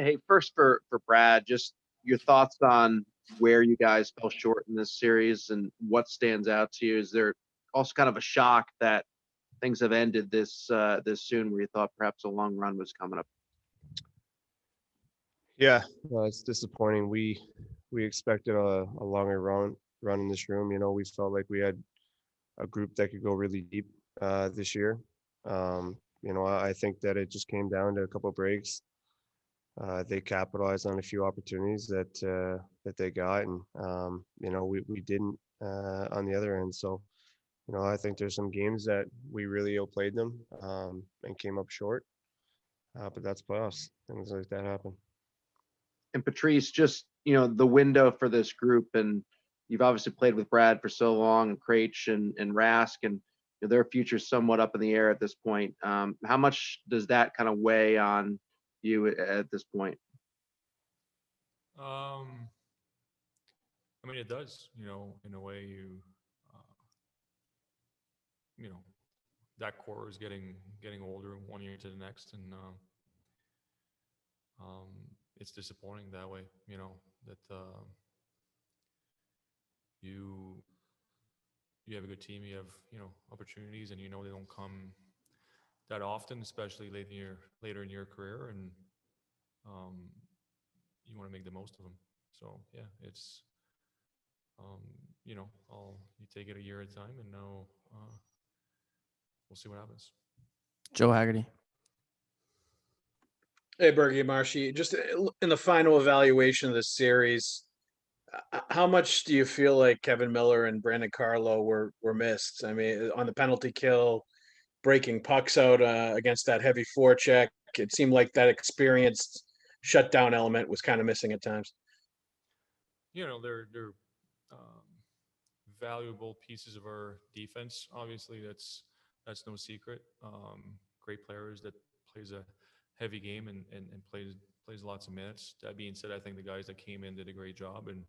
Hey, first for Brad, just your thoughts on where you guys fell short in this series and what stands out to you. Is there also kind of a shock that things have ended this soon, where you thought perhaps a long run was coming up? Yeah, it's disappointing. We expected a longer run in this room. We felt like we had a group that could go really deep this year. I think that it just came down to a couple of breaks. They capitalized on a few opportunities that they got, and we didn't on the other end. So, I think there's some games that we really outplayed them and came up short. But that's playoffs. Things like that happen. And Patrice, just the window for this group, and you've obviously played with Brad for so long, and Krejci and Rask, and their future's somewhat up in the air at this point. How much does that kind of weigh on you at this point? I mean, it does. In a way, that core is getting older one year to the next, and it's disappointing that way. That you have a good team, you have opportunities, and they don't come that often, especially later in your career, and you want to make the most of them. So yeah, it's you take it a year at a time, and now we'll see what happens. Joe Haggerty. Hey, Bergie, Marshy, just in the final evaluation of the series, how much do you feel like Kevin Miller and Brandon Carlo were missed? I mean, on the penalty kill, breaking pucks out against that heavy forecheck, it seemed like that experienced shutdown element was kind of missing at times. They're valuable pieces of our defense. Obviously, that's no secret. Great players that plays a heavy game and plays lots of minutes. That being said, I think the guys that came in did a great job and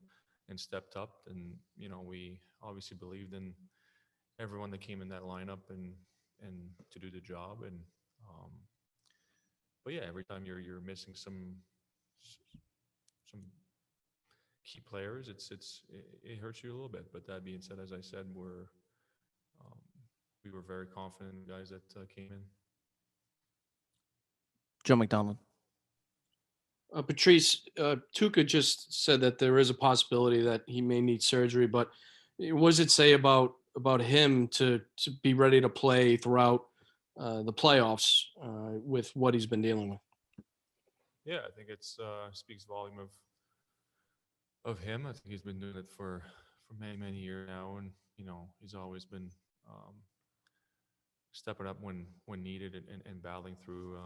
stepped up. And we obviously believed in everyone that came in that lineup and to do the job. And but yeah, every time you're missing some key players, it hurts you a little bit. But that being said, as I said, we were very confident in the guys that came in. Joe McDonald. Patrice, Tuukka just said that there is a possibility that he may need surgery, but what does it say about him to be ready to play throughout the playoffs with what he's been dealing with? Yeah, I think it speaks volume of him. I think he's been doing it for many years now, and he's always been stepping up when needed and battling through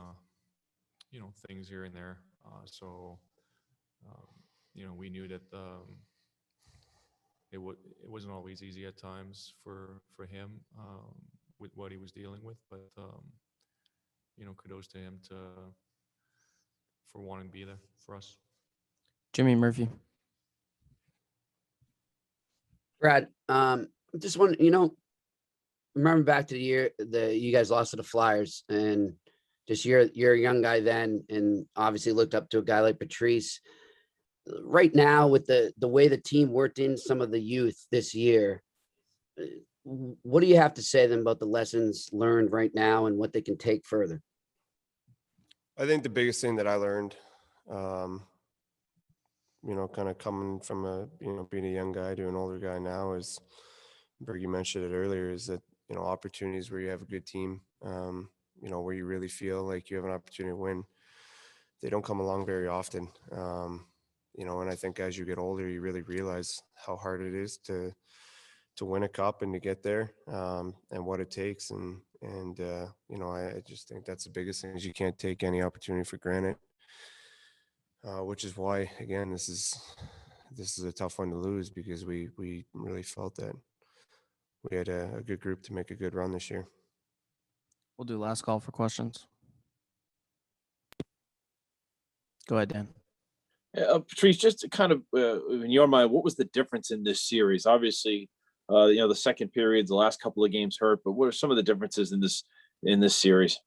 things here and there. So we knew that it wasn't always easy at times for him with what he was dealing with, but kudos to him for wanting to be there for us. Jimmy Murphy. Brad, just one, remember back to the year that you guys lost to the Flyers, and just you're a young guy then, and obviously looked up to a guy like Patrice. Right now, with the way the team worked in some of the youth this year, what do you have to say to them about the lessons learned right now and what they can take further? I think the biggest thing that I learned, kind of coming from being a young guy to an older guy now, is, Bergie mentioned it earlier, is that, opportunities where you have a good team, where you really feel like you have an opportunity to win, they don't come along very often. And I think as you get older, you really realize how hard it is to win a cup and to get there, and what it takes. And I just think that's the biggest thing, is you can't take any opportunity for granted, which is why, again, this is a tough one to lose, because we really felt that we had a good group to make a good run this year. We'll do last call for questions. Go ahead, Dan. Patrice, just kind of in your mind, what was the difference in this series? Obviously, the second period, the last couple of games hurt, but what are some of the differences in this series?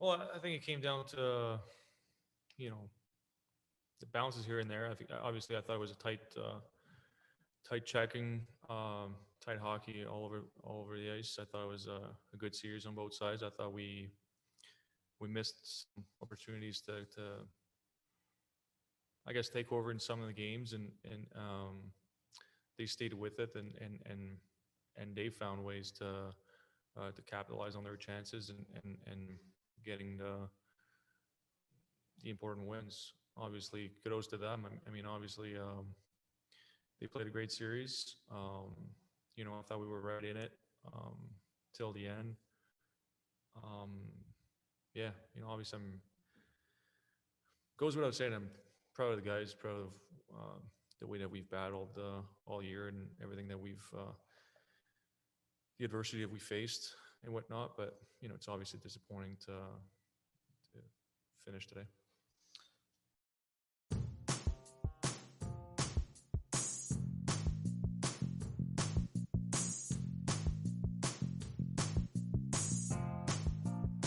Well, I think it came down to the bounces here and there. I think obviously I thought it was a tight checking, tight hockey all over the ice. I thought it was a good series on both sides. I thought we missed some opportunities to I guess take over in some of the games, and they stayed with it, and they found ways to capitalize on their chances and getting the important wins. Obviously, kudos to them. I mean, obviously, they played a great series. I thought we were right in it till the end. Yeah, obviously, goes without saying, I'm proud of the guys, proud of the way that we've battled all year and everything that the adversity that we faced and whatnot. But it's obviously disappointing to finish today.